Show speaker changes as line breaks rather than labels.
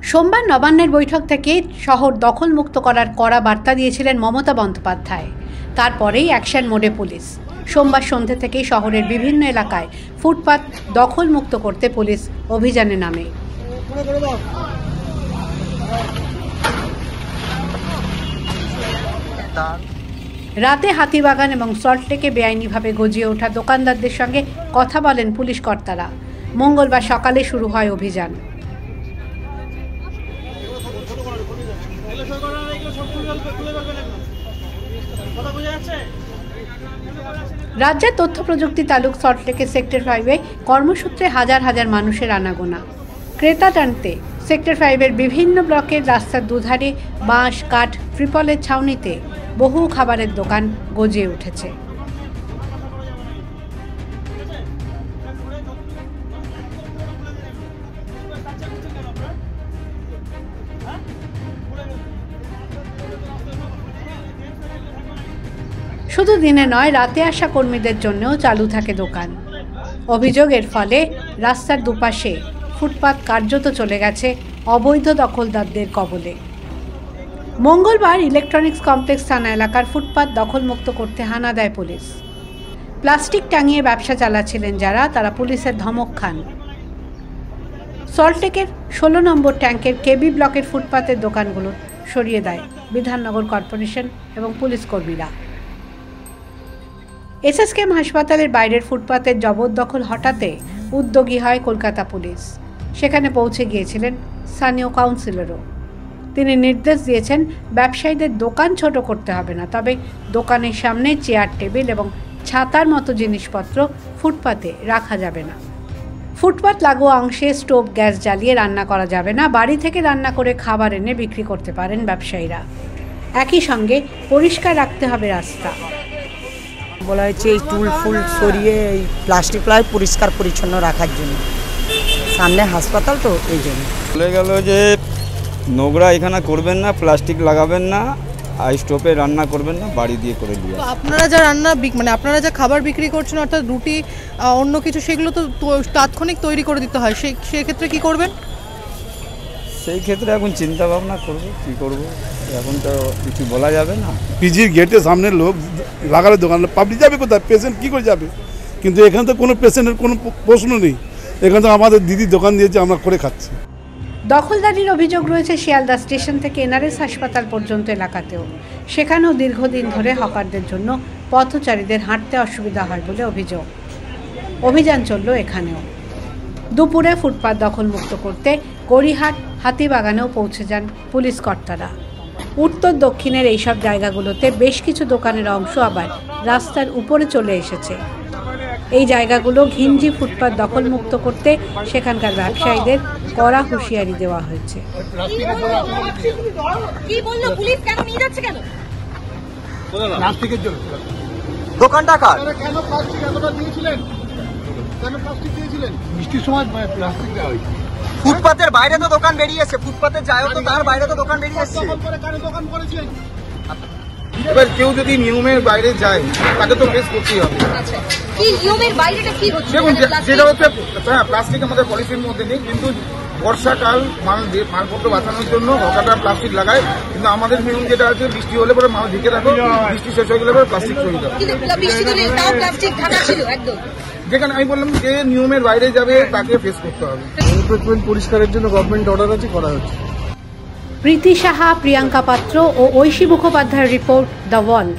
সোমবার নবান্নের বৈঠক থেকে শহর দখলমুক্ত করার কড়া বার্তা দিয়েছিলেন মমতা বন্দ্যোপাধ্যায়। তারপরেই অ্যাকশন মোডে পুলিশ। সোমবার সন্ধ্যে থেকেই শহরের বিভিন্ন এলাকায় ফুটপাত দখলমুক্ত করতে পুলিশ অভিযানে নামে। রাতে হাতিবাগান এবং সল্টলেকে বেআইনিভাবে গজিয়ে ওঠা দোকানদারদের সঙ্গে কথা বলেন পুলিশ কর্তারা। মঙ্গলবার সকালে শুরু হয় অভিযান। রাজ্যের তথ্য প্রযুক্তি তালুক সল্টলেকের সেক্টর 5-এ কর্মসূত্রে হাজার হাজার মানুষের আনাগোনা। ক্রেতা টানতে সেক্টর 5-এর বিভিন্ন ব্লকের রাস্তার দুধারে বাঁশ, কাঠ, ত্রিপলের ছাউনিতে বহু খাবারের দোকান গজিয়ে উঠেছে। শুধু দিনে নয়, রাতে আসা কর্মীদের জন্যও চালু থাকে দোকান। অভিযোগের ফলে রাস্তার দুপাশে ফুটপাত কার্যত চলে গেছে অবৈধ দখলদারদের কবলে। মঙ্গলবার ইলেকট্রনিক্স কমপ্লেক্স থানা এলাকার ফুটপাত দখলমুক্ত করতে হানা দেয় পুলিশ। প্লাস্টিক টাঙিয়ে ব্যবসা চালাচ্ছিলেন যারা, তারা পুলিশের ধমক খান। সল্টলেকের 16 নম্বর ট্যাঙ্কের কেবি ব্লকের ফুটপাতের দোকানগুলো সরিয়ে দেয় বিধাননগর কর্পোরেশন এবং পুলিশ কর্মীরা। এসএসকেএম হাসপাতালের বাইরের ফুটপাতের জবরদখল হটাতে উদ্যোগী হয় কলকাতা পুলিশ। সেখানে পৌঁছে গিয়েছিলেন স্থানীয় কাউন্সিলরও। তিনি নির্দেশ দিয়েছেন, ব্যবসায়ীদের দোকান ছোট করতে হবে না, তবে দোকানের সামনে চেয়ার, টেবিল এবং ছাতার মতো জিনিসপত্র ফুটপাতে রাখা যাবে না। ফুটপাত লাগোয়া অংশে স্টোভ, গ্যাস জ্বালিয়ে রান্না করা যাবে না। বাড়ি থেকে রান্না করে খাবার এনে বিক্রি করতে পারেন ব্যবসায়ীরা। একই সঙ্গে পরিষ্কার রাখতে হবে রাস্তা।
বলা হয়েছে এই টুল ফুল সরিয়ে এই প্লাস্টিক প্লাই পরিষ্কার পরিচ্ছন্ন রাখার জন্য, সামনে হাসপাতাল তো এই জন্য
বলে গেল যে নোংরা এখানে করবেন না, প্লাস্টিক লাগাবেন না, আর স্টোভে রান্না করবেন না, বাড়ি দিয়ে করে দিয়ে।
আপনারা যা রান্না মানে আপনারা যা খাবার বিক্রি করছেন, অর্থাৎ রুটি অন্য কিছু, সেগুলো তো তাৎক্ষণিক তৈরি করে দিতে হয়, সেক্ষেত্রে কি করবেন?
সেই ক্ষেত্রে এখন চিন্তা ভাবনা করবো কী করবো, এখন তো কিছু বলা যাবে না।
পিজির গেটের সামনে লোক লাগালে দোকান, পাবলিক যাবে কোথায়? পেশেন্ট কী করে যাবে? কিন্তু এখানে তো কোনো পেশেন্টের কোনো প্রশ্ন নেই। এখানে তো আমাদের দিদি দোকান দিয়েছে, আমরা করে খাচ্ছি।
দখলদারির অভিযোগ রয়েছে শিয়ালদা স্টেশন থেকে এনআরএস হাসপাতাল পর্যন্ত এলাকাতেও। সেখানেও দীর্ঘদিন ধরে হকারদের জন্য পথচারীদের হাঁটতে অসুবিধা হয় বলে অভিযোগ। অভিযান চলল এখানেও। দুপুরে ফুটপাত দখলমুক্ত করতে গড়িহাট, হাতিবাগানেও পৌঁছে যান পুলিশ কর্তারা। উত্তর দক্ষিণের এইসব জায়গাগুলোতে বেশ কিছু দোকানের অংশ আবার রাস্তার উপরে চলে এসেছে। এই জায়গাগুলো ঘিঞ্জি ফুটপাত দখলমুক্ত করতে সেখানকার ব্যবসায়ীদের কড়া হুঁশিয়ারি দেওয়া হয়েছে।
ফুটপাতের বাইরে তো দোকান বেরিয়েছে, ফুটপাতের যায় তো তার বাইরে তো দোকান বেরিয়েছে।
এবার কেউ যদি নিয়মের বাইরে যায় তাকে তো ফেস করতেই হবে। দেখুন, যেটা হচ্ছে প্লাস্টিক আমাদের পলিসির মধ্যে নেই, কিন্তু বর্ষাকাল মালপত্র বাঁচানোর জন্য হকাররা প্লাস্টিক লাগায়, কিন্তু আমাদের নিয়ম যেটা আছে, বৃষ্টি হলে পরে মাল ঢেকে রাখো, বৃষ্টি শেষ হয়ে গেলে পরে প্লাস্টিক সরিয়ে দাও। যেখানে আমি বললাম যে নিয়মের বাইরে যাবে তাকে ফেস করতে হবে। পরিষ্কারের জন্য গভর্নমেন্ট অর্ডার আছে, করা হচ্ছে।
প্রীতি সাহা, প্রিয়াঙ্কা পাত্র ও ঐশী মুখোপাধ্যায়ের রিপোর্ট, দ্য ওয়াল।